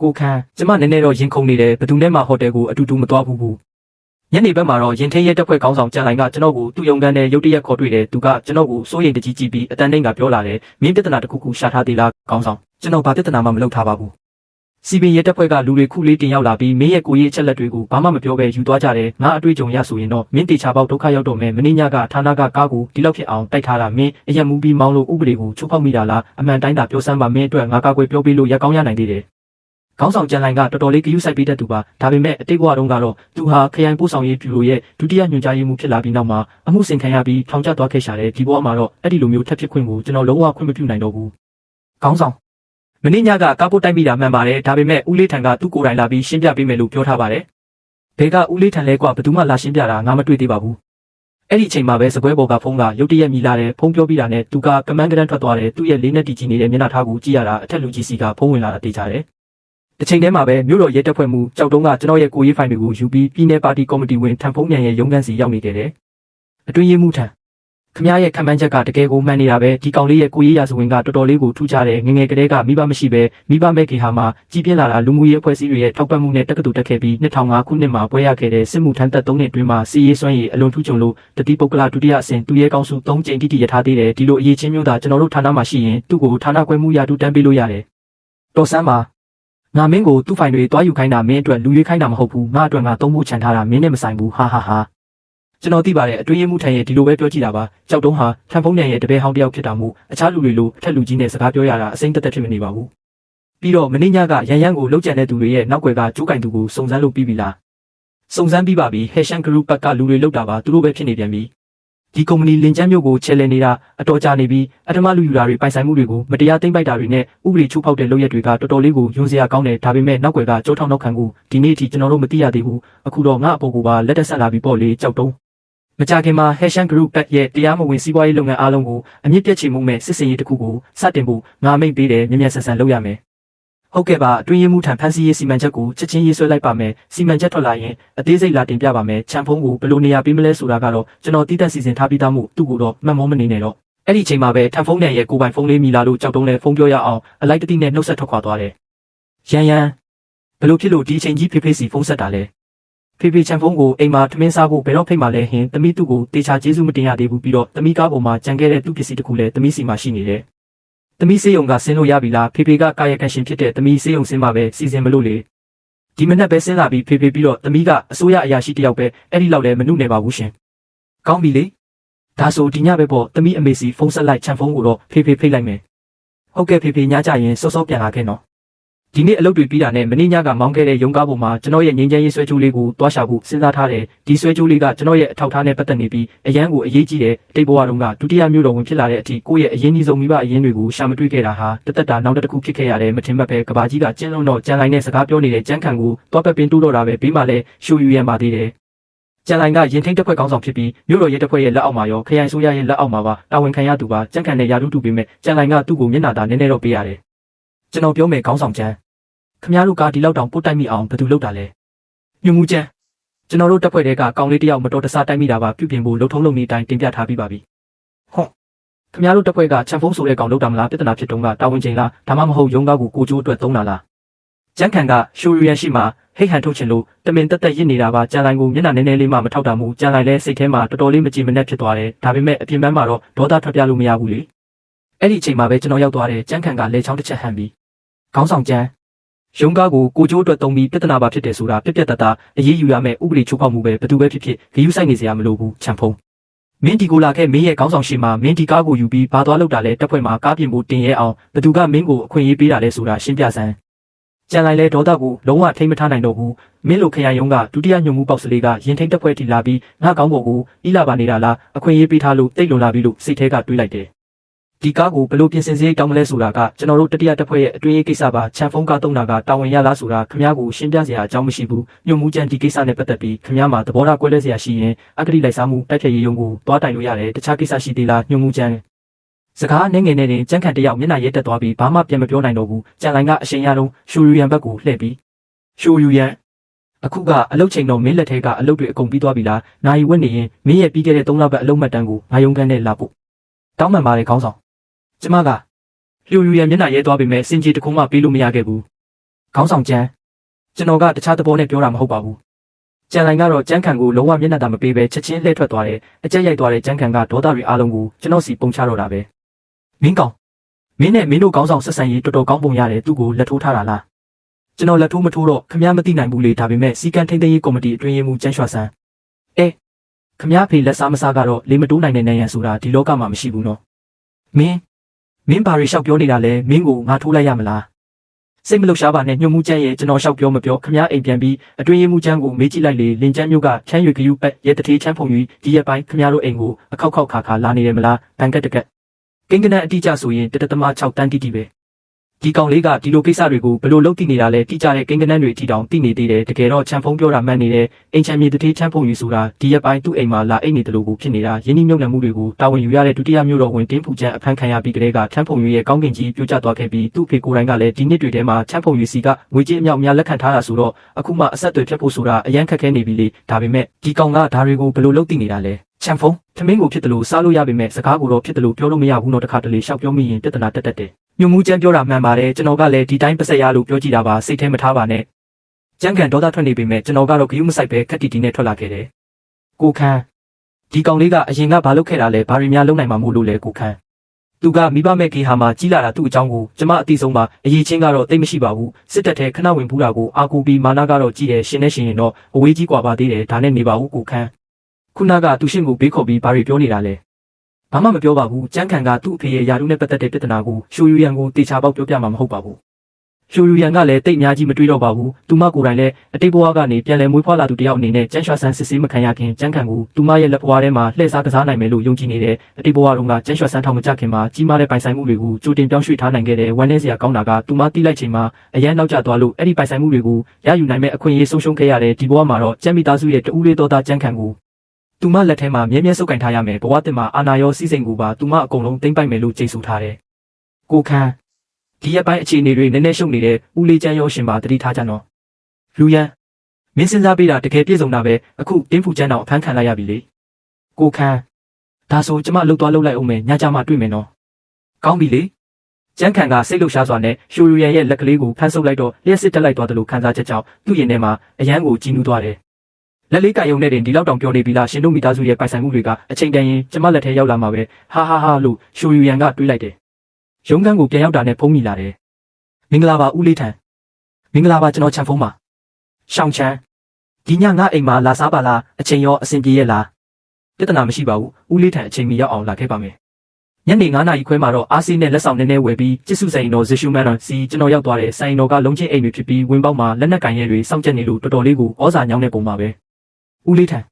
ကိုခန်းကျမနည်းနည်းတော့ရင်ခုန်နေတယ်ဘယ်သူနဲ့မှဟိုတယ်ကိုအတူတူမသွားဘူးညနေဘက်မှာတော့ရင်ထင်းရဲတက်ဖွဲ့ခေါင်းဆောင်ကြံလိုက်ကကျွန်တော်ကိုသူ့ရုံခန်းထဲရုတ်တရက်ခေါ်တွေ့တယ်သူကကျွန်တော်ကိုစိုးရိမ်တကြီးကြည့်ပြီးအတန်းတိန်ကပြောလာတယ်မင်းပြဿနာတစ်ခုခုရှာထားသေးလားခေါင်းဆောင်ကျွန်တော်ဘာပြဿနာမှမလုပ်ထားပါဘူးစီပင်ရဲတက်ဖွဲ့ကလူတွေခုလေးတင်ရောက်လာပြီးမင်းရဲ့ကိုရေးအချက်လက်တွေကိုဘာမှမပြောဘဲယူသွားကြတယ်ငါအတွေ့အကြုံရဆိုရင်တော့မင်းတေချာပေါက်ဒုက္ခရောက်တော့မယ်မင်းညကဌာနကကားကိုဒီလောက်ဖြစ်အောင်တိုက်ထားတာမင်းအရက်မူပြီးမောင်းလို့ဥပဒေကိုချိုးဖောက်မိတာလားအမှန်တိုင်းသာပြောစမ်းပါမင်းအတွက်ငါကာကွယ်ပြောပေးလို့ရကောင်းရနိုင်သေးတယ်ခေါင်းဆောင်ကြံလိုင်ကတော်တော်လေးဂရုစိုက်ပေးတတ်သူပါဒါပေမဲ့အတိတ်ဘဝတုန်းကတော့သူဟာခရိုင်ပို့ဆောင်ရေးဗျူရိုရဲ့ဒုတိယညွှန်ကြားရေးမှူးဖြစ်လာပြီးနောက်မှာအမှုဆင်ခံရပြီးထောင်ကျသွားခဲ့ရှာတယ်ဒီဘဝမှာတော့အဲ့ဒီလိုမျိုးထပ်ဖြစ်ခွင့်ကိုကျွန်တော်လုံးဝခွင့်မပြုနိုင်တော့ဘူးခေါင်းဆောင်မင်းညကကားပို့တိုက်မိတာမှန်ပါတယ်ဒါပေမဲ့ဦးလေးထံကသူ့ကိုယ်တိုင်လာပြီးရှင်းပြပေးမယ်လို့ပြောထားပါတယ်ဘဲကဦးလေးထံလဲကွာဘယ်သူမှလာရှင်းပြတာငါမတွေ့သေးပါဘူးအဲ့ဒီအချိန်မှာပဲစပွဲပေါ်ကဖုန်းကရုတ်တရက်မြည်လာတယ်ဖုန်းပြောပြီးတာနဲ့သူကကမန်းကရန်ထွက်သွားတယ်သူ့ရဲ့လေးနဲ့တီချီနေတဲ့မျက်နှာထားကိုကြည့်ရတာအထက်လူကြီးစီကဖုန်းဝင်လာတာတေးကြတယ်တစ်ချိန်တည်းမှာပဲမြို့တော်ရဲတပ်ဖွဲ့မှုကြောက်တုံးကကျွန်တော်ရဲ့ကိုရေးဖိုင်တွေကိုယူပြီးပြည်내ပါတီကော်မတီဝင်ထံဖုံးမြန်ရဲ့ရုံးခန်းစီရောက်နေခဲ့တယ်အတွင်းရေးမှုထံခမရရဲ့ခံမှန်းချက်ကတကယ်ကိုမှန်နေတာပဲဒီကောင်လေးရဲ့ကိုရေးရာဇဝင်ကတော်တော်လေးကိုထူးခြားတယ်ငငယ်ကလေးကမိဘမရှိပဲမိဘမဲ့ခေဟာမှာကြီးပြင်းလာတာလူမှုရေးအဖွဲ့အစည်းတွေရဲ့ထောက်ပံ့မှုနဲ့တက္ကသိုလ်တက်ခဲ့ပြီး2005ခုနှစ်မှာပွဲရခဲ့တဲ့စစ်မှုထမ်းသက်3နှစ်အတွင်းမှာစီရေးစွမ်းရည်အလွန်ထူးချွန်လို့တတိပုဂ္ဂလဒုတိယအဆင့်သူရဲကောင်းစု3ကြိမ်တိတိရထားသေးတယ်ဒီလိုအရေးချင်းမျိုးသာကျွန်တော်တို့ဌာနမှာရှိရင်သူ့ကိုဌာနခွဲမှုရတူတန်းပေးလို့ရတယ်တော်စမ်းပါငါမင်းကိုသူ့ဖိုင်တွေတွားယူခိုင်းတာမင်းအတွက်လူရွေးခိုင်းတာမဟုတ်ဘူးငါအတွက်ငါသုံးဖို့ခြံထားတာမင်းနဲ့မဆိုင်ဘူးဟာကျွန်တော်သိပါတယ်အတွင်းရေးမှုထံရဲ့ဒီလိုပဲပြောကြည့်တာပါကြောက်တုံးဟာထံဖုံးနယ်ရဲ့တပည့်ဟောင်းတယောက်ဖြစ်တာမို့အခြားလူတွေလိုအထက်လူကြီးနဲ့စကားပြောရတာအစိမ့်တက်တက်ဖြစ်မနေပါဘူးပြီးတော့မင်းညကရန်ကိုလှုပ်ကြံတဲ့သူတွေရဲ့နောက်ွယ်ကကျိုးကင်သူကိုစုံစမ်းလို့ပြီးပြီလားစုံစမ်းပြီးပါပြီဟက်ရှန်ဂရုဘက်ကလူတွေလှုပ်တာပါသူတို့ပဲဖြစ်နေပြန်ပြီဒီကုမ္ပဏီလင်ကျန်းမျိုးကိုချဲလဲနေတာအတော်ကြာနေပြီးအထမလူယူတာတွေပိုင်ဆိုင်မှုတွေကိုမတရားသိမ်းပိုက်တာတွေနဲ့ဥပဒေချိုးဖောက်တဲ့လုပ်ရက်တွေကတော်တော်လေးကိုယွန်းစရာကောင်းတယ်ဒါပေမဲ့နောက်ွယ်ကကြောထောက်နောက်ခံကိုဒီနေ့အထိကျွန်တော်တို့မသိရသေးဘူးအခုတော့ငါအပေါ်ကိုပါလက်တက်ဆက်လာပြီးပေါ့လေကြောက်တုံးမကြခင်မှာ Heshan Group ရဲ့တရားမဝင်စီးပွားရေးလုပ်ငန်းအားလုံးကိုအမြင့်ပြည့်ချေမှုမဲ့စစ်စင်ရေးတစ်ခုကိုစတင်ဖို့ငါမိတ်ပေးတယ်မြ мян ဆန်ဆန်လုပ်ရမယ်ဟုတ်ကဲ့ပါအတွင်းရေးမှုထံဖန်စီရေးစီမံချက်ကိုချက်ချင်းရေးဆွဲလိုက်ပါမယ်စီမံချက်ထွက်လာရင်အသေးစိတ်လာတင်ပြပါမယ်ချန်ဖုံးကိုဘယ်လိုနေရာပေးမလဲဆိုတာကတော့ကျွန်တော်တည်တတ်စီစဉ်ထားပြီးသားမှုသူ့ကိုတော့မှတ်မောမနေနဲ့တော့အဲ့ဒီအချိန်မှာပဲထန်ဖုံးနယ်ရဲ့ကိုပိုင်ဖုန်းလေးမိလာလို့ကြောက်တုံးလဲဖုန်းပြောရအောင်အလိုက်တတိနဲ့နှုတ်ဆက်ထွက်ခွာသွားတယ်ရန်ဘယ်လိုဖြစ်လို့ဒီအချိန်ကြီးဖေးဖေးစီဖုန်းဆက်တာလဲဖေဖေချန်ဖုံးကိုအိမ်မှာထမင်းစားဖို့ဘယ်တော့ဖိတ်မှလဲဟင်သမီးသူ့ကိုတေချာကျေးဇူးမတင်ရသေးဘူးပြီးတော့သမီးကားပေါ်မှာကြံခဲ့တဲ့သူ့ပစ္စည်းတစ်ခုလည်းသမီးစီမှာရှိနေတယ်သမီးစေးရုံကဆင်းလို့ရပြီလားဖေဖေကကာယကံရှင်ဖြစ်တဲ့သမီးစေးရုံဆင်းပါပဲစီစဉ်မလို့လေဒီမနက်ပဲဆင်းလာပြီးဖေဖေပြီးတော့သမီးကအစိုးရအရာရှိတယောက်ပဲအဲ့ဒီလောက်လည်းမနှုတ်နေပါဘူးရှင်ကောင်းပြီလေဒါဆိုဒီညပဲပေါ့သမီးအမေစီဖုန်းဆက်လိုက်ချန်ဖုံးကိုတော့ဖေဖေဖိတ်လိုက်မယ်ဟုတ်ကဲ့ဖေဖေညကြရင်စောစောပြန်လာခဲ့နော်ဒီနေ့အလုပ်တွေပြီးတာနဲ့မနေ့ညကမောင်းခဲ့တဲ့ရုံကားပေါ်မှာကျွန်တော်ရဲ့ငင်းချမ်းရေးဆွဲကြိုးလေးကိုတွားရှာဖို့စဉ်းစားထားတယ်ဒီဆွဲကြိုးလေးကကျွန်တော်ရဲ့အထောက်ထားနဲ့ပတ်သက်နေပြီးအရန်ကိုအရေးကြီးတယ်တိတ်ဘဝတုန်းကဒုတိယမြို့တော်ဝင်ဖြစ်လာတဲ့အထိကိုယ့်ရဲ့အရင်ကြီးဆုံးမိဘအရင်တွေကိုရှာမတွေ့ခဲ့တာဟာတသက်တာနောက်တစ်ခုဖြစ်ခဲ့ရတယ်မထင်မှတ်ပဲကဘာကြီးကကျင်းလုံးတော့ကြံလိုက်နဲ့စကားပြောနေတဲ့ကြမ်းခံကိုတွားပက်ပင်တိုးတော့တာပဲဘေးမှာလဲရှူယူရန်ပါသေးတယ်ကြံလိုက်ကရင်ထိန်တက်ဖွဲ့ကောင်းဆောင်ဖြစ်ပြီးမြို့တော်ရဲတပ်ဖွဲ့ရဲ့လက်အောက်မှာရောခရိုင်ဆိုရရဲ့လက်အောက်မှာပါတာဝန်ခံရသူပါကြမ်းခံနဲ့ယာတုတူပေမဲ့ကြံလိုက်ကသူ့ကိုမျက်နှာသာနည်းနည်းတော့ပေးရတယ်ကျွန်တော်ပြောမယ်ခေါင်းဆောင်ချမ်းခမရတို့ကဒီလောက်တောင်ပို့တိုက်မိအောင်ဘယ်သူလုပ်တာလဲညမှုချမ်းကျွန်တော်တို့တပ်ဖွဲ့တွေကကောင်လေးတယောက်မတော်တဆတိုက်မိတာပါပြုပြင်ဖို့လှုပ်ထုံးလုပ်နေတိုင်းတင်ပြထားပြီးပါပြီဟုတ်ခမရတို့တပ်ဖွဲ့ကချန်ဖုံးဆိုတဲ့ကောင်လုပ်တာမလားပြဿနာဖြစ်တုန်းကတာဝန်ချိန်လားဒါမှမဟုတ်ရုံးကားကိုကိုကျိုးအတွက်သုံးတာလားကျန်းခံကရှိုရီယန်ရှိမှာဟိတ်ဟန်ထုတ်ချင်လို့တမင်တက်ရစ်နေတာပါကြံလိုက်ကိုမျက်နှာနည်းနည်းလေးမှမထောက်တာမှုကြံလိုက်လဲစိတ်ထဲမှာတော်တော်လေးမကြည်မနှက်ဖြစ်သွားတယ်ဒါပေမဲ့အပြင်ပန်းမှာတော့ဒေါသထွက်ပြလို့မရဘူးလေအဲ့ဒီအချိန်မှာပဲကျွန်တော်ရောက်သွားတယ်ကျန်းခံကလေချောင်းတစ်ချက်ဟန်ပြီးခေါင်းဆောင်ကျန်းရုံးကားကိုကိုကျိုးအတွက်သုံးပြီးပြဿနာပါဖြစ်တယ်ဆိုတာပြက်ပြက်တသားအရေးယူရမယ်ဥပဒေချိုးဖောက်မှုပဲဘယ်သူပဲဖြစ်ဖြစ်ဂရုစိုက်နေစရာမလိုဘူးချန်ဖုံးမင်းဒီကိုလာခဲ့မင်းရဲ့ခေါင်းဆောင်ရှိမှမင်းဒီကားကိုယူပြီးဘာသွားလောက်တာလဲတပ်ဖွဲ့မှာကားပြင်ဖို့တင်ရဲအောင်ဘယ်သူကမင်းကိုအခွင့်အရေးပေးတာလဲဆိုတာရှင်းပြစမ်းကြံလိုက်လဲဒေါသကိုလုံးဝထိမ့်မထားနိုင်တော့ဘူးမင်းလိုခရိုင်ရုံးကဒုတိယညွှန်မှုပေါက်စလေးကရင်ထိန်တပ်ဖွဲ့တီလာပြီးငါကောင်းဖို့ကိုဤလာပါနေတာလားအခွင့်အရေးပေးထားလို့တိတ်လွန်လာပြီလို့စိတ်ထဲကတွေးလိုက်တယ်ဒီကားကိုဘယ်လိုပြင်ဆင်စရိတ်တောင်းမလဲဆိုတာကကျွန်တော်တို့တတိယတပ်ဖွဲ့ရဲ့အတွင်းရေးကိစ္စပါချန်ဖုံးကားတုံးတာကတာဝန်ရလားဆိုတာခင်ဗျားကိုရှင်းပြစရာအကြောင်းမရှိဘူးညွှန်မှုကျန်ဒီကိစ္စနဲ့ပတ်သက်ပြီးခင်ဗျားမှာသဘောထားကွဲလွဲစရာရှိရင်အဂတိလိုက်စားမှုတိုက်ဖျက်ရေးရုံးကိုတွားတိုင်လို့ရတယ်တခြားကိစ္စရှိသေးလားညွှန်မှုကျန်စကားနဲ့ငယ်နဲ့ကြမ်းခံတယောက်မျက်နှာရဲတက်သွားပြီးဘာမှပြန်မပြောနိုင်တော့ဘူးကြံလိုင်ကအရှင်ရလုံးရှိုယူရန်ဘက်ကိုလှည့်ပြီးရှိုယူရန်အခုကအလုတ်ချိန်တော့မင်းလက်ထဲကအလုတ်တွေအကုန်ပြီးသွားပြီလားနိုင်ဝက်နေရင်မင်းရဲ့ပြီးခဲ့တဲ့3လပတ်အလုတ်မှတ်တမ်းကိုငါယုံခန်းနဲ့လာဖို့တောင်းပန်ပါတယ်ခေါင်းဆောင်ကျမကလျှိုယူရန်မျက်နှာရဲသွားပေမဲ့စင်ကြီးတခုမှပေးလို့မရခဲ့ဘူး ခေါင်းဆောင်ကျန်းကျွန်တော်ကတခြားသဘောနဲ့ပြောတာမဟုတ်ပါဘူးကျန်လိုင်ကတော့ကျန်းခံကိုလုံးဝမျက်နှာသာမပေးဘဲချက်ချင်းလှည့်ထွက်သွားတယ်အကြက်ရိုက်သွားတဲ့ကျန်းခံကဒေါသတွေအားလုံးကိုကျွန်တော်စီပုံချတော့တာပဲမင်းကောင်မင်းနဲ့မင်းတို့ခေါင်းဆောင်ဆက်ဆံရေးတော်တော်ကောင်းပုံရတယ်သူ့ကိုလက်ထိုးထားတာလားကျွန်တော်လက်ထိုးမထိုးတော့ခမ ्या မသိနိုင်ဘူးလေဒါပေမဲ့စီကံထိန်းသိမ်းရေးကော်မတီအတွင်းရေးမှူးကျန်းရွှာဆန်းခမ ्या ဖေလက်စားမစားကတော့လေမတိုးနိုင်တဲ့နိုင်ရန်ဆိုတာဒီလောကမှာမရှိဘူးနော်မင်းဘာတွေလျှောက်ပြောနေတာလဲမင်းကိုငါထိုးလိုက်ရမလားစိတ်မလှုပ်ရှားပါနဲ့ညှို့မှုကျန်းရဲ့ကျွန်တော်လျှောက်ပြောမပြောခမ ्या အိမ်ပြန်ပြီးအတွင်းရေးမှူးကျန်းကိုမေးကြည့်လိုက်လေလင်ကျန်းမျိုးကချမ်းရွေကယူပက်ရဲတထေးချမ်းဖုံကြီးဒီရက်ပိုင်းခမ ्या တို့အိမ်ကိုအခောက်ခါလာနေတယ်မလားတန်ကက်တကက်ကိန်းကနန်းအတိအကျဆိုရင်1.6 တန်းတိတိပဲဒီကောင်လေးကဒီလိုကိစ္စတွေကိုဘယ်လိုလုပ်သိနေတာလဲတိကျတဲ့ကိန်းကနန်းတွေအထိတောင်သိနေသေးတယ်တကယ်တော့ချမ်းဖုံးပြောတာမှန်နေတယ်အိမ်ချမ်းမြေတထေးချမ်းဖုံကြီးဆိုတာဒီရက်ပိုင်းသူ့အိမ်မှာလာအိတ်နေတယ်လို့ဖြစ်နေတာရင်းနှီးမြှုပ်နှံမှုတွေကိုတာဝန်ယူရတဲ့ဒုတိယမြို့တော်ဝင်တင်းဖူချမ်းအဖမ်းခံရပြီးကလေးကချမ်းဖုံကြီးရဲ့ကောင်းကင်ကြီးပြိုကျသွားခဲ့ပြီးသူ့ဖေကိုယ်တိုင်ကလည်းဒီနှစ်တွေထဲမှာချမ်းဖုံကြီးစီကငွေကြေးအမြောက်များလက်ခံထားတာဆိုတော့အခုမှအဆက်အသွယ်ဖြတ်ဖို့ဆိုတာအရန်ခက်ခဲနေပြီလေဒါပေမဲ့ဒီကောင်ကဒါတွေကိုဘယ်လိုလုပ်သိနေတာလဲချမ်းဖုံးသမင်းကိုဖြစ်တယ်လို့စားလို့ရပေမဲ့စကားကိုတော့ဖြစ်တယ်လို့ပြောလို့မရဘူးတော့တခါတလေရှောက်ပြောမိရင်ပြဿနာတက်တယ်ညုံမှုကျန်းပြောတာမှန်ပါတယ်ကျွန်တော်ကလည်းဒီတိုင်းပစက်ရလို့ပြောကြည့်တာပါစိတ်ထဲမထားပါနဲ့ကျန်းကန်ဒေါသထွက်နေပေမဲ့ကျွန်တော်ကတော့ဂယုမဆိုင်ပဲခက်တီတီနဲ့ထွက်လာခဲ့တယ်ကိုခန်းဒီကောင်လေးကအရင်ကဘာလုပ်ခဲ့တာလဲဘာတွေများလုပ်နိုင်မှာမို့လို့လဲကိုခန်းသူကမိဘမဲ့ကေဟာမှာကြီးလာတာသူ့အကြောင်းကိုကျမအတိဆုံးပါအရေးချင်းကတော့သိမရှိပါဘူးစစ်တပ်ထဲခဏဝင်ပူးတာကိုအာကူပြီးမာနာကတော့ကြည့်တယ်ရှင်နဲ့ရှင်ရင်တော့အဝေးကြီးกว่าပါသေးတယ်ဒါနဲ့နေပါဦးကိုခန်းခုနကသူရှင်ကိုဘေးခေါ်ပြီးဘာတွေပြောနေတာလဲဘာမှမပြောပါဘူးကျန်းခံကသူ့အဖေရဲ့ယာရုနဲ့ပတ်သက်တဲ့ပြဿနာကိုရှိုယူရန်ကိုတေချာပေါက်ပြောပြမှာမဟုတ်ပါဘူးရှိုယူရန်ကလည်းတိတ်အများကြီးမတွေးတော့ပါဘူးသူမကိုယ်တိုင်လည်းအတိတ်ဘဝကနေပြန်လည်မွေးဖွားလာသူတယောက်အနေနဲ့ကျန်းရွှာဆန်းစစ်ဆေးမခံရခင်ကျန်းခံကိုသူမရဲ့လက်ဘဝထဲမှာလှည့်စားကစားနိုင်မယ်လို့ယုံကြည်နေတယ်အတိတ်ဘဝတုန်းကကျန်းရွှာဆန်းထောင်မကြခင်မှာကြီးမားတဲ့ပိုင်ဆိုင်မှုတွေကိုကြိုတင်ပြောင်းရွှေ့ထားနိုင်ခဲ့တဲ့ဝမ်းနည်းစရာကောင်းတာကသူမတိလိုက်ချိန်မှာအရန်နောက်ကျသွားလို့အဲ့ဒီပိုင်ဆိုင်မှုတွေကိုရယူနိုင်မဲ့အခွင့်အရေးဆုံးရှုံးခဲ့ရတဲ့ဒီဘဝမှာတော့ကျန်းမိသားစုရဲ့တူးလေးတော်သားကျန်းခံကိုသူမလက်ထဲမှာမြဲမြဲစုပ်ကင်ထားရမယ်ဘဝတင်မှာအာနာရောစီးစိမ်ကိုပါသူမအကုန်လုံးသိမ့်ပိုက်မယ်လို့ကြိတ်ဆူထားတယ်ကိုခန်းဒီရက်ပိုင်းအခြေအနေတွေနည်းနည်းရှုပ်နေတဲ့ဦးလေးကျန်းရောရှင်ပါတတိထားကြနော်လူရန်မင်းစဉ်းစားပေးတာတကယ်ပြည့်စုံတာပဲအခုတင်းဖူကျန်းတော်အဖမ်းခံလိုက်ရပြီလေကိုခန်းဒါဆိုကျမလှုပ်သွားလှုပ်လိုက်အောင်မယ်ညကြမှာတွေ့မယ်နော်ကောင်းပြီလေကျန်းခံကစိတ်လှုပ်ရှားစွာနဲ့ရှိုယူရန်ရဲ့လက်ကလေးကိုဖမ်းဆုပ်လိုက်တော့လျှက်စစ်တက်လိုက်သွားတယ်လို့ခံစားချက်ကြောင့်သူ့ရင်ထဲမှာအယမ်းကိုကြည်နူးသွားတယ်လက်လေးကယုံနဲ့တင်ဒီလောက်တောင်ပြောနေပြီလားရှင်တို့မိသားစုရဲ့ပိုင်ဆိုင်မှုတွေကအချိန်တန်ရင်ကျမလက်ထဲရောက်လာမှာပဲဟာလို့ရှိုယူရန်ကတွေးလိုက်တယ်ရုံးခန်းကိုပြန်ရောက်တာနဲ့ဖုံးမိလာတယ်မင်္ဂလာပါဦးလေးထံမင်္ဂလာပါကျွန်တော်ချန်ဖုံးပါရှောင်းချမ်းဒီညငါအိမ်မှာလာစားပါလားအချိန်ရောအဆင်ပြေရဲ့လားပြဿနာမရှိပါဘူးဦးလေးထံအချိန်မီရောက်အောင်လာခဲ့ပါမယ်ညနေ9:00 နာရီခွဲမှာတော့အားစီးနဲ့လက်ဆောင်နည်းနည်းဝယ်ပြီးကျစ်စုဆိုင်တော်ဇေရှုမန်တော်စီကျွန်တော်ရောက်သွားတယ်ဆိုင်တော်ကလုံးချင်းအိမ်တွေဖြစ်ပြီးဝင်းပေါက်မှာလက်နက်ကင်ရဲတွေစောင့်ကြက်နေလို့တော်တော်လေးကိုဩဇာညောင်းတဲ့ပုံပါပဲဦးလေးထံ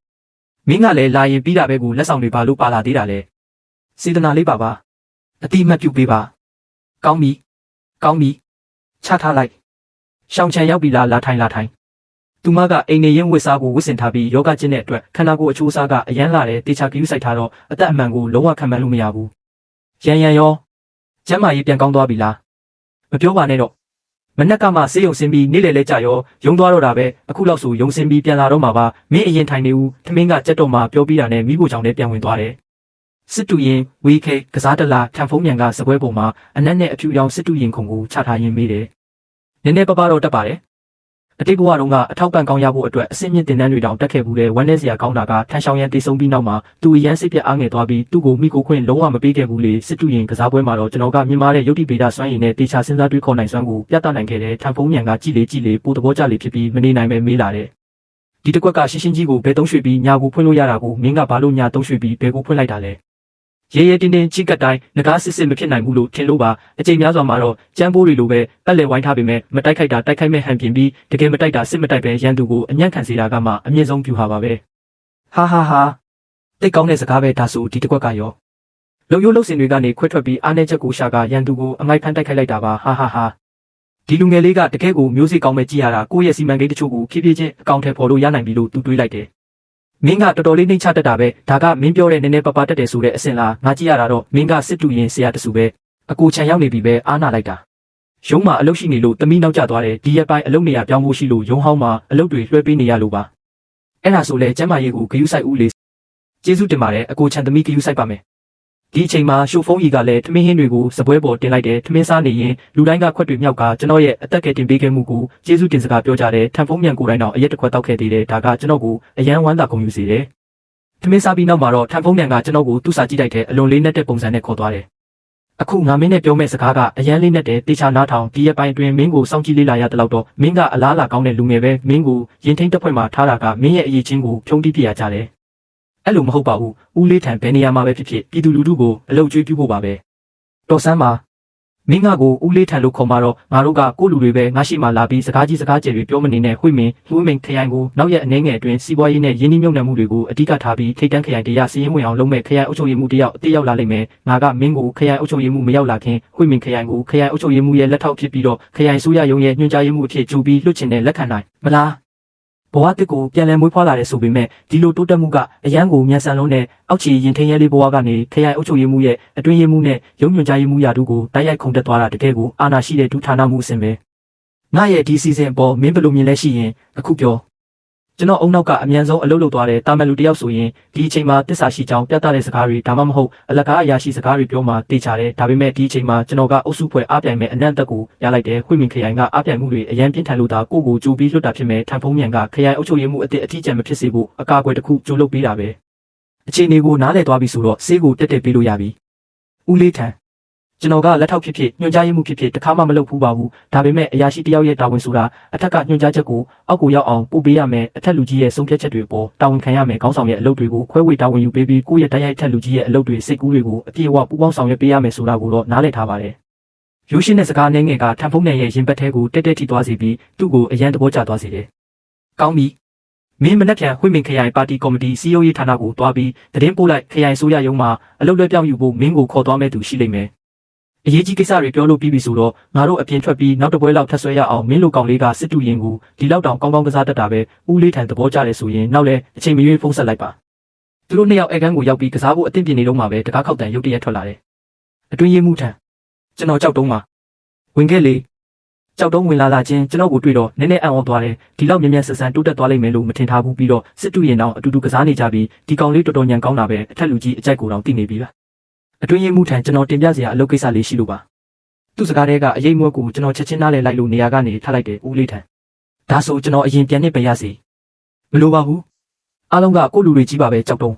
မင်းကလည်းလာရင်ပြီးတာပဲကိုလက်ဆောင်တွေပါလို့ပါလာသေးတာလေစေတနာလေးပါအတိအမှတ်ပြုပေးပါကောင်းပြီချထားလိုက်ရှောင်းချန်ရောက်ပြီလားလာထိုင်သူမကအိမ်နေရင်ဝစ်စားကိုဝစ်စင်ထားပြီးယောဂကျင့်တဲ့အတွက်ခန္ဓာကိုယ်အချိုးအစားကအယမ်းလာတယ်တေချာကယူးဆိုင်ထားတော့အသက်အမှန်ကိုလုံးဝခံမှန်းလို့မရဘူးရန်ရောကျမ်းမာရေးပြန်ကောင်းသွားပြီလားမပြောပါနဲ့တော့မနက်ကမှဆေးရုံဆင်းပြီးနေ့လယ်လဲကြရောယုံသွားတော့တာပဲအခုလောက်ဆိုယုံဆင်းပြီးပြန်လာတော့မှာပါမင်းအရင်ထိုင်နေဦးထမင်းကကြက်တော့မှပြောပြီးတာနဲ့မိဖို့ကြောင့်လည်းပြန်ဝင်သွားတယ်စစ်တူရင်ဝီခေကစားတလားထံဖုံးမြန်ကစပွဲပုံမှာအနက်နဲ့အဖြူရောင်စစ်တူရင်ခုံကိုချထားရင်းမိတယ်နည်းနည်းပါးပါတော့တက်ပါတယ်အတိတ်ဘဝတုန်းကအထောက်ပံ့ကောင်းရဖို့အတွက်အစင်းမြင့်တင်တန်းတွေတောင်တက်ခဲ့ဘူးတဲ့ဝမ်းနည်းစရာကောင်းတာကထန်ရှောင်းရန်တိတ်ဆုံးပြီးနောက်မှာသူအရန်စိတ်ပြအားငယ်သွားပြီးသူ့ကိုမိကိုခွင့်လုံးဝမပေးခဲ့ဘူးလေစစ်တူရင်ကစားပွဲမှာတော့ကျွန်တော်ကမြင်မာတဲ့ရုပ်တိဗေဒစွမ်းရည်နဲ့တေချာစဉ်းစားတွေးခေါ်နိုင်စွမ်းကိုပြသနိုင်ခဲ့တဲ့ထံဖုံးမြန်ကကြည်လေပို့သဘောကျလေဖြစ်ပြီးမနေနိုင်ပဲမေးလာတယ်ဒီတစ်ကွက်ကရှင်းရှင်းကြီးကိုဘယ်သုံးရွှေ့ပြီးညာကိုဖွင့်လို့ရတာကိုမင်းကဘာလို့ညာသုံးရွှေ့ပြီးဘယ်ကိုဖွင့်လိုက်တာလဲရဲတင်းချိကတ်တိုင်းငကားစစ်မဖြစ်နိုင်ဘူးလို့ထင်လို့ပါအချိန်များစွာမှာတော့ကျန်းပိုးတွေလိုပဲပတ်လည်ဝိုင်းထားပေမဲ့မတိုက်ခိုက်တာတိုက်ခိုက်မဲ့ဟန်ပြင်ပြီးတကယ်မတိုက်တာစစ်မတိုက်ပဲရန်သူကိုအညံ့ခံစေတာကမှအမြင့်ဆုံးပြူဟာပါပဲဟာတိတ်ကောင်းတဲ့စကားပဲဒါဆိုဒီတစ်ကွက်ကရောလုံရိုးလုံစင်တွေကနေခွဲထွက်ပြီးအားနေချက်ကိုရှာကရန်သူကိုအမိုက်ဖမ်းတိုက်ခိုက်လိုက်တာပါဟာဒီလူငယ်လေးကတကယ်ကိုမျိုးစိကောင်းမဲ့ကြည့်ရတာကိုယ့်ရဲ့စီမံကိန်းတချို့ကိုဖြည်းဖြည်းချင်းအကောင့်ထဲပေါ်လို့ရနိုင်ပြီလို့သူတွေးလိုက်တယ်မင်းကတော်တော်လေးနှိမ့်ချတတ်တာပဲဒါကမင်းပြောတဲ့နည်းနည်းပပတက်တယ်ဆိုတဲ့အစင်လားငါကြည့်ရတာတော့မင်းကစစ်တူရင်ဆရာတဆူပဲအကိုချန်ရောက်နေပြီပဲအားနာလိုက်တာရုံးမှာအလုပ်ရှိနေလို့တမီးနောက်ကျသွားတယ်ဒီရက်ပိုင်းအလုပ်နေရပြောင်းဖို့ရှိလို့ရုံးဟောင်းမှာအလုပ်တွေလွှဲပေးနေရလို့ပါအဲ့ဒါဆိုလဲကျမ်းမာရေးကိုဂယုစိုက်ဦးလေကျေးဇူးတင်ပါတယ်အကိုချန်သမီးဂယုစိုက်ပါမယ် ဒီအချိန်မှာရှိုဖုံးကြီးကလည်းထမင်းဟင်းတွေကိုစပွဲပေါ်တင်လိုက်တယ်ထမင်းစားနေရင်လူတိုင်းကခွက်တွေမြောက်ကကျွန်တော်ရဲ့အသက်ကယ်တင်ပေးခဲ့မှုကိုကျေးဇူးတင်စကားပြောကြတယ်ထန်ဖုံးမြန်ကိုယ်တိုင်တော့အရက်တစ်ခွက်တောက်ခဲ့သေးတယ်ဒါကကျွန်တော်ကိုအယံဝမ်းသာဂုဏ်ယူစေတယ်ထမင်းစားပြီးနောက်မှာတော့ထန်ဖုံးမြန်ကကျွန်တော်ကိုသူ့စာကြည့်လိုက်တဲ့အလွန်လေးနက်တဲ့ပုံစံနဲ့ခေါ်သွားတယ်အခုငါမင်းနဲ့ပြောမဲ့စကားကအယံလေးနဲ့တေချာနားထောင်ဒီရက်ပိုင်းအတွင်းမင်းကိုစောင့်ကြည့်လေ့လာရတဲ့လောက်တော့မင်းကအလားအလာကောင်းတဲ့လူငယ်ပဲမင်းကိုရင်ထိန်တစ်ဖွဲ့မှာထားတာကမင်းရဲ့အရေးချင်းကိုဖြုံးတိပြရကြတယ်အဲ့လိုမဟုတ်ပါဘူးဦးလေးထံဘယ်နေရာမှာပဲဖြစ်ဖြစ်ပြည်သူလူထုကိုအလုပ်ကျွေးပြုဖို့ပါပဲတော်ဆန်းပါမင်းငါကိုဦးလေးထံလို့ခေါ်မှာတော့ငါတို့ကကိုလူတွေပဲငါရှိမှလာပြီးစကားကြီးစကားကျယ်တွေပြောမနေနဲ့ဝှေ့မင်းလူမင်းခရိုင်ကိုနောက်ရက်အနေငယ်အတွင်းစီးပွားရေးနဲ့ရင်းနှီးမြှုပ်နှံမှုတွေကိုအဓိကထားပြီးထိတ်တန်းခရိုင်တရားစီရင်ဝင်အောင်လုပ်မဲ့ခရိုင်အုပ်ချုပ်ရေးမှုတယောက်အတိရောက်လာလိမ့်မယ်ငါကမင်းကိုခရိုင်အုပ်ချုပ်ရေးမှုမရောက်လာခင်ဝှေ့မင်းခရိုင်ကိုခရိုင်အုပ်ချုပ်ရေးမှုရဲ့လက်ထောက်ဖြစ်ပြီးတော့ခရိုင်ဆိုရရုံရဲ့ညွှန်ကြားရေးမှုအဖြစ်ကြိုပြီးလွှတ်ချင်တဲ့လက်ခံနိုင်မလားဘဝတစ်ကိုပြန်လည်မွေးဖွားလာတဲ့ဆိုပေမဲ့ဒီလိုတိုးတက်မှုကအရန်ကိုမြန်ဆန်လုံးနဲ့အောက်ခြေရင်ထင်းရဲလေးဘဝကနေခရိုင်အုပ်ချုပ်ရေးမှုရဲ့အတွင်းရေးမှုနဲ့ရုံညွှန်ကြားရေးမှုရာထူးကိုတိုက်ရိုက်ခုန်တက်သွားတာတကယ်ကိုအာဏာရှိတဲ့ဒုဌာနမှုအဆင့်ပဲငါရဲ့ဒီစီစဉ်ပေါ်မင်းဘယ်လိုမြင်လဲရှိရင်အခုပြောကျွန်တော်အုံနောက်ကအမြန်ဆုံးအလုပ်လုပ်သွားတဲ့တာမန်လူတယောက်ဆိုရင်ဒီအချိန်မှာတစ္ဆာရှိကြောင်းပြသတဲ့စကားတွေဒါမှမဟုတ်အလကားအရာရှိစကားတွေပြောမှတေချာတယ်ဒါပေမဲ့ဒီအချိန်မှာကျွန်တော်ကအုပ်စုဖွဲ့အားပြိုင်မဲ့အနံ့တက်ကိုရလိုက်တယ်ခွေမင်ခရိုင်ကအားပြိုင်မှုတွေအရန်ပြင်းထန်လို့ဒါကိုကိုကြိုပြီးလွတ်တာဖြစ်မဲ့ထန်ဖုံးမြန်ကခရိုင်အုပ်ချုပ်ရေးမှုအသစ်အထီးကျန်မဖြစ်စေဖို့အကာအကွယ်တစ်ခုကြိုလုပ်ပေးတာပဲအခြေအနေကိုနားလည်သွားပြီဆိုတော့ဆေးကိုတက်ပေးလို့ရပြီဦးလေးထံကျွန်တော်ကလက်ထောက်ဖြစ်ညွှန်ကြားရေးမှုဖြစ်တခါမှမလုပ်ဘူးပါဘူးဒါပေမဲ့အရာရှိတယောက်ရဲ့တာဝန်ဆိုတာအထက်ကညွှန်ကြားချက်ကိုအောက်ကိုရောက်အောင်ပို့ပေးရမယ်အထက်လူကြီးရဲ့ဆုံးဖြတ်ချက်တွေပေါ်တာဝန်ခံရမယ်ခေါင်းဆောင်ရဲ့အလုပ်တွေကိုခွဲဝေတာဝန်ယူပေးပြီးကိုယ့်ရဲ့တိုက်ရိုက်ထက်လူကြီးရဲ့အလုပ်တွေစိတ်ကူးတွေကိုအပြည့်အဝပူးပေါင်းဆောင်ရွက်ပေးရမယ်ဆိုတာကိုတော့နားလည်ထားပါတယ်ရိုးရှင်းတဲ့စကားနဲ့ငယ်ကထန်ဖုံးနယ်ရဲ့ရင်ပတ်ထဲကိုတက်ထိသွားစေပြီးသူ့ကိုအရန်သဘောကျသွားစေတယ်ကောင်းပြီမင်းမနှက်ပြန်ဝှေ့မင်ခရိုင်ပါတီကော်မတီစီယိုရေးဌာနကိုတွားပြီးသတင်းပို့လိုက်ခရိုင်ဆိုရရုံးမှာအလုပ်လွှဲပြောင်းယူဖို့မင်းကိုခေါ်သွားမဲ့သူရှိလိမ့်မယ်အရေးကြီးကိစ္စတွေပြောလို့ပြီးပြီဆိုတော့ငါတို့အပြင်ထွက်ပြီးနောက်တစ်ပွဲလောက်ထပ်ဆွဲရအောင်မင်းလိုကောင်လေးကစစ်တူရင်ကိုဒီလောက်တောင်ကောင်းကောင်းကစားတတ်တာပဲဦးလေးထံသဘောကျတယ်ဆိုရင်နောက်လဲအချိန်မရွေးဖုန်းဆက်လိုက်ပါသူတို့နှစ်ယောက်အဲကန်းကိုရောက်ပြီးကစားဖို့အသင့်ပြင်နေတော့မှပဲတကားခောက်တန်ရုတ်တရက်ထွက်လာတယ်အတွင်းရေးမှုထံကျွန်တော်ကြောက်တုံးမှာဝင်ခဲ့လေကြောက်တုံးဝင်လာချင်းကျွန်တော်ကိုတွေ့တော့နည်းနည်းအံ့ဩသွားတယ်ဒီလောက်မြ мян ဆန်ဆန်တိုးတက်သွားလိမ့်မယ်လို့မထင်ထားဘူးပြီးတော့စစ်တူရင်တောင်အတူတူကစားနေကြပြီးဒီကောင်လေးတော်တော်ညံကောင်းတာပဲအထက်လူကြီးအကြိုက်ကိုတောင်သိနေပြီလားအတွင်းရေးမှုထံကျွန်တော်တင်ပြစရာအလုပ်ကိစ္စလေးရှိလို့ပါသူ့စကားတွေကအရေးမွက်ကိုကျွန်တော်ချက်ချင်းနားလည်လိုက်လို့နေရာကနေထားလိုက်တယ်ဦးလေးထံဒါဆိုကျွန်တော်အရင်ပြန်နေပေးရစီမလိုပါဘူးအားလုံးကကိုလူတွေကြီးပါပဲကြောက်တုံး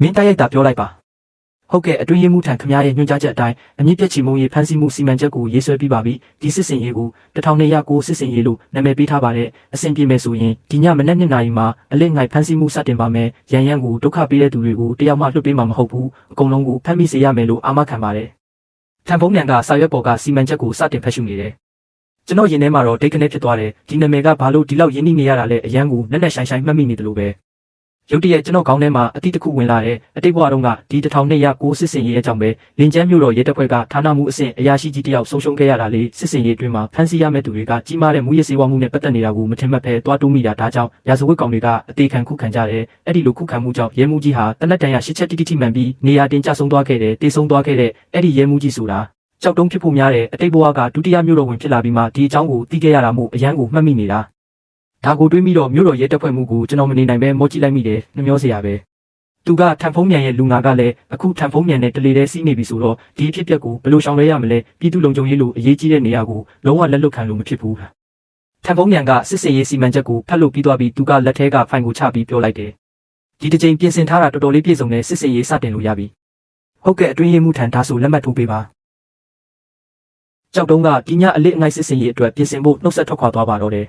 မင်းတိုက်ရိုက်တာပြောလိုက်ပါဟုတ်ကဲ့အတွင်းရေးမှုထံခမားရဲ့ညွှန်ကြားချက်အတိုင်းအမြင့်ပြည့်ချီမုံရေးဖန်ဆီးမှုစီမံချက်ကိုရေးဆွဲပြီးပါပြီဒီစစ်စင်ရေးကို1209စစ်စင်ရေးလို့နာမည်ပေးထားပါတယ်အဆင်ပြေမယ်ဆိုရင်ဒီညမနက်2 နာရီမှာအလစ်ငိုင်ဖန်ဆီးမှုစတင်ပါမယ်ရန်ရန်ကိုဒုက္ခပေးတဲ့သူတွေကိုတယောက်မှလွတ်ပေးမှာမဟုတ်ဘူးအကုန်လုံးကိုဖမ်းမိစေရမယ်လို့အာမခံပါတယ်ထန်ဖုံးမြန်ကစာရွက်ပေါ်ကစီမံချက်ကိုစတင်ဖတ်ရှုနေတယ်ကျွန်တော်ရင်ထဲမှာတော့ဒိတ်ကနေဖြစ်သွားတယ်ဒီနာမည်ကဘာလို့ဒီလောက်ရင်းနှီးနေရတာလဲအရန်ကိုနက်နက်ရှိုင်းရှိုင်းမှတ်မိနေတယ်လို့ပဲရုတ်တရက်ကျွန်တော်ခေါင်းထဲမှာအတိတ်တစ်ခုဝင်လာတယ်အတိတ်ဘဝတုန်းကဒီ1209စစ်စင်ရေးအကြောင်းပဲလင်ကျန်းမြို့တော်ရဲတပ်ဖွဲ့ကဌာနမှုအဆင့်အရာရှိကြီးတယောက်ဆုံးရှုံးခဲ့ရတာလေစစ်စင်ရေးအတွင်းမှာဖမ်းဆီးရမယ့်သူတွေကကြီးမားတဲ့မူရစေဝါမှုနဲ့ပတ်သက်နေတာကိုမထင်မှတ်ဘဲတွားတိုးမိတာဒါကြောင့်ရာဇဝတ်ကောင်တွေကအသေးခံခုခံကြတယ်အဲ့ဒီလိုခုခံမှုကြောင့်ရဲမှုကြီးဟာတနက်တန်ရရှစ်ချက်တိတိမှန်ပြီးနေရာတင်ကျဆုံးသွားခဲ့တယ်တေဆုံးသွားခဲ့တဲ့အဲ့ဒီရဲမှုကြီးဆိုတာကြောက်တုံးဖြစ်ဖို့များတဲ့အတိတ်ဘဝကဒုတိယမြို့တော်ဝင်ဖြစ်လာပြီးမှဒီအကြောင်းကိုသိခဲ့ရတာမို့အရန်ကိုမှတ်မိနေတာဒါကိုတွေးပြီးတော့မြို့တော်ရဲတပ်ဖွဲ့မှုကိုကျွန်တော်မနေနိုင်ပဲမောကြည့်လိုက်မိတယ်နှမျောစရာပဲသူကထန်ဖုံးမြန်ရဲ့လူငါကလည်းအခုထန်ဖုံးမြန်နဲ့တလေတဲစီးနေပြီဆိုတော့ဒီအဖြစ်ပြက်ကိုဘယ်လိုရှောင်လဲရမလဲပြည်သူလုံခြုံရေးလိုအရေးကြီးတဲ့နေရာကိုလုံးဝလက်လွတ်ခံလို့မဖြစ်ဘူးထန်ဖုံးမြန်ကစစ်စင်ရေးစီမံချက်ကိုဖတ်လို့ပြီးသွားပြီးသူကလက်ထဲကဖိုင်ကိုချပြီးပြောလိုက်တယ်ဒီတစ်ချိန်ပြင်ဆင်ထားတာတော်တော်လေးပြည့်စုံတဲ့စစ်စင်ရေးစတင်လို့ရပြီဟုတ်ကဲ့အတွင်းရေးမှုထံဒါဆိုလက်မှတ်ထိုးပေးပါကြောက်တုံးကဒီညအလစ်အငိုက်စစ်စင်ရေးအတွက်ပြင်ဆင်ဖို့နှုတ်ဆက်ထွက်ခွာသွားပါတော့တယ်